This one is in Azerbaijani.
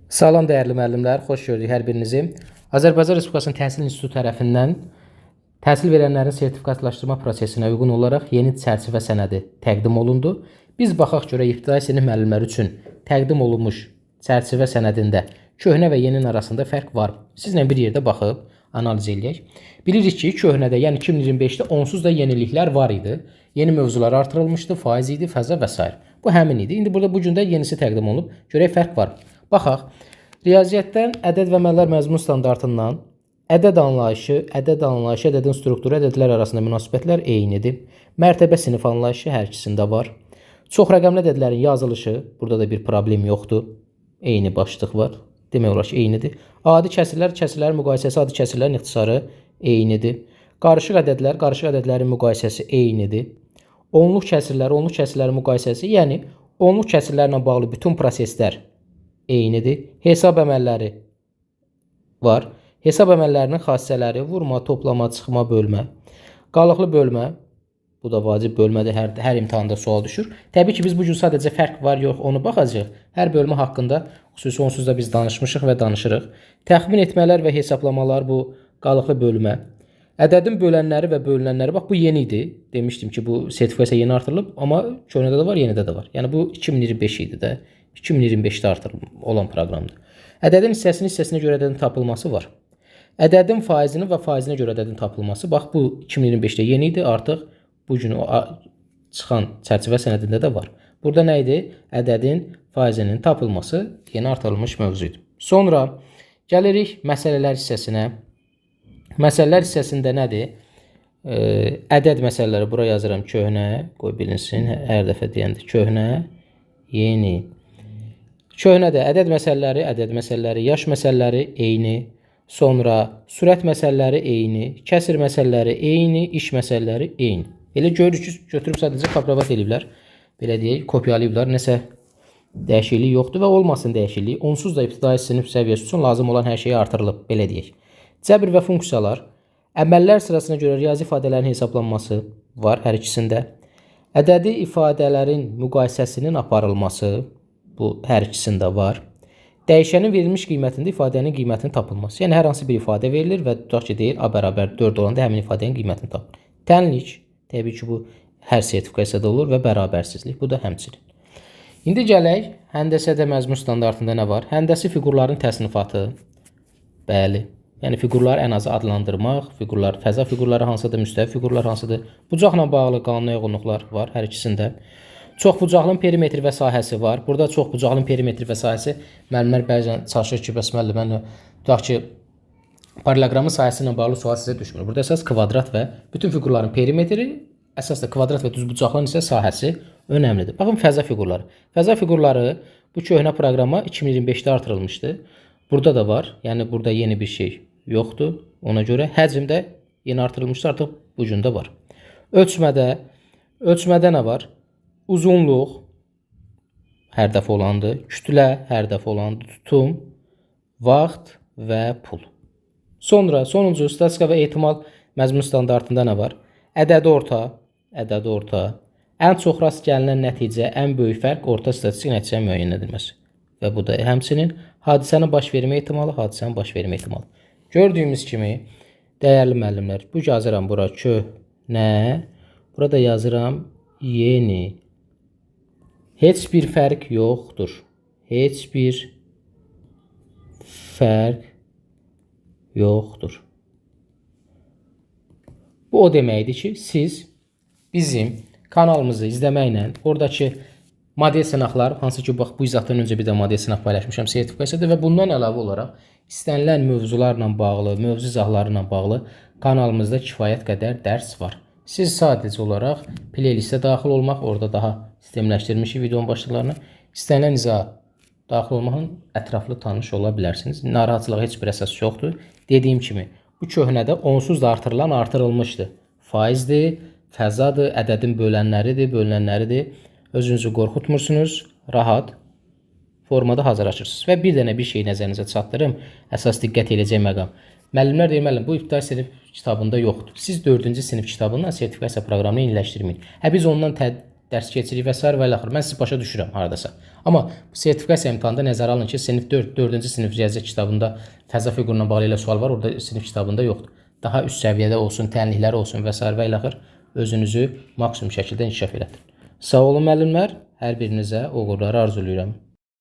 Salam dəyərli müəllimlər, xoş gördük hər birinizi. Azərbaycan Respublikasının Təhsil İnstitutu tərəfindən təhsil verənlərin sertifikatlaşdırma prosesinə uyğun olaraq yeni çərçivə sənədi təqdim olundu. Biz baxaq görək ibtidai sinif müəllimləri üçün təqdim olunmuş çərçivə sənədində köhnə və yeni arasında fərq var. Sizlə bir yerdə baxıb analiz eləyək. Bilirik ki, köhnədə, yəni 2025-də onsuz da yeniliklər var idi. Yeni mövzular artırılmışdı, faiz idi, fəza və s. Bu həmin idi. İndi burada bu gün də yenisi təqdim olunub. Görək fərq var. Baxaq. Riyaziyyatdan ədəd və əməllər məzmun standartından ədəd anlayışı, ədədin strukturu, ədədlər arasında münasibətlər eynidir. Mərtəbə sinif anlayışı hər ikisində var. Çox rəqəmli ədədlərin yazılışı, burada da bir problem yoxdur. Eyni başlıq var. Demək olar ki, eynidir. Adi kəsirlər, kəsirlərin müqayisəsi, adi kəsirlərin ixtisarı eynidir. Qarışıq ədədlərin müqayisəsi eynidir. Onluq kəsirlərin müqayisəsi, yəni onluq kəsirlərlə bağlı bütün proseslər eynidir. Hesab əməlləri var. Hesab əməllərinin xassələri vurma, toplama, çıxma, bölmə. Qalıqlı bölmə, bu da vacib bölmədir, hər imtahanda sual düşür. Təbii ki, biz bu gün sadəcə fərq var, yox, onu baxacağıq. Hər bölmə haqqında xüsusi onsuz da biz danışmışıq və danışırıq. Təxmin etmələr və hesablamalar, bu qalıqlı bölmə. Ədədin bölənləri və bölünənləri, bax bu yeni idi. Demişdim ki, bu sertifikasiya yeni artırılıb, amma köhnədə də var, yenidə də var. Yəni bu 2025 idi də. 2025-də artırılıb olan proqramdır. Ədədin hissəsinə görə ədədin tapılması var. Ədədin faizinin və faizinə görə ədədin tapılması, bax bu 2025-də yeni idi, artıq bu gün çıxan çərçivə sənədində də var. Burada nə idi? Ədədin faizinin tapılması yeni artırılmış mövzuydu. Sonra gəlirik məsələlər hissəsinə. Məsələlər hissəsində nədir? Ədəd məsələləri bura yazıram köhnə, qoy bilinsin, hər dəfə deyəndə köhnə, yeni. Köhnədə ədəd məsələləri, yaş məsələləri eyni, sonra sürət məsələləri eyni, kəsir məsələləri eyni, iş məsələləri eyni. Elə görürük ki, götürüb sadəcə kapravat eləyiblər, belə deyək, kopyalayıblar, nəsə dəyişiklik yoxdur və olmasın dəyişiklik. Onsuz da ibtidai sinif səviyyəsi üçün lazım olan hər şey artırılıb, belə deyək. Cəbr və funksiyalar, əməllər sırasına görə riyazi ifadələrin hesablanması var hər ikisində. Ədədi ifadələrin müqayisəsinin aparılması, bu hər ikisində var. Dəyişənin verilmiş qiymətində ifadənin qiymətinin tapılması. Yəni hər hansı bir ifadə verilir və tutaq ki, deyir A bərabər 4 olanda həmin ifadənin qiymətini tapılır. Tənlik, təbii ki, bu hər sertifikasiyada olur və bərabərsizlik, bu da həmçinin. İndi gələk, həndəsədə məzmun standartında nə var? Həndəsi fiqurların təsnifatı, bəli. Yəni fiqurları ən azı adlandırmaq, fəza fiqurları hansıdır, müstəvi fiqurlar hansıdır? Bucaqla bağlı qanuna uyğunluqlar var hər ikisində. Çoxbucaqlının perimetri və sahəsi var. Burada çoxbucaqlının perimetri və sahəsi müəllimlər bəzən çalışır ki, bəs müəllim, tutaq ki, paralelogramın sahəsi ilə bağlı sual sizə düşmür. Burada əsas kvadrat və bütün fiqurların perimetri, əsas da kvadrat və düzbucaqlının isə sahəsi önəmlidir. Baxın, fəza fiqurları. Fəza fiqurları bu köhnə proqrama 2025-də artırılmışdı. Burada da var. Yəni burada yeni bir şey yoxdur. Ona görə həcm də yeni artırılmışdır, artıq bu gün də var. Ölçmədə nə var? Uzunluq hər dəfə olandı, kütlə hər dəfə olandı, tutum, vaxt və pul. Sonra sonuncu statistika və ehtimal məzmun standartında nə var? Ədədi orta, ən çox rast gəlinən nəticə, ən böyük fərq orta statistik nəticənin müəyyən edilməsi. Və bu da həmçinin hadisənin baş vermə ehtimalı, Gördüyümüz kimi, dəyərli müəllimlər, bu yazıram bura köhnə, burada yazıram yeni. Heç bir fərq yoxdur. Bu o deməkdir ki, siz bizim kanalımızı izləməklə oradakı model sınaqlar, hansı ki, bax, bu izahdan öncə bir də model sınaq paylaşmışam sertifikasiyada və bundan əlavə olaraq istənilən mövzularla bağlı, mövzu izahlarla bağlı kanalımızda kifayət qədər dərs var. Siz sadəcə olaraq playlistə daxil olmaq, orada daha sistemləşdirilmiş videonun başlıqlarına istənilən izaha daxil olmaqla ətraflı tanış ola bilərsiniz. Narahatçılığa heç bir əsas yoxdur. Dediyim kimi, bu köhnədə onsuz da artırılmışdı. Faizdir, fəzadır, ədədin bölünənləridir. Özünüzü qorxutmursunuz, rahat formada hazırlaşırsınız. Və bir dənə bir şey nəzərinizə çatdırım, əsas diqqət edəcək məqam. Müəllimlər deyir, müəllim, bu ibtidai sinif kitabında yoxdur. Siz 4-cü sinif kitabından sertifikasiya proqramını yeniləşdirməyin. Biz ondan dərs keçirik və s. və ilə axır. Mən sizi başa düşürəm hardasa. Amma bu sertifikasiya imtahanında nəzərə alın ki, sinif 4-cü sinif riyaziyyat kitabında fəza fiquruna bağlı ilə sual var, orada sinif kitabında yoxdur. Daha üst səviyyədə olsun, tənliklər olsun və s. və ilə axır. Özünüzü maksimum şəkildə inkişaf elətdirin. Sağ olun müəllimlər, hər birinizə uğurlar arzulayıram.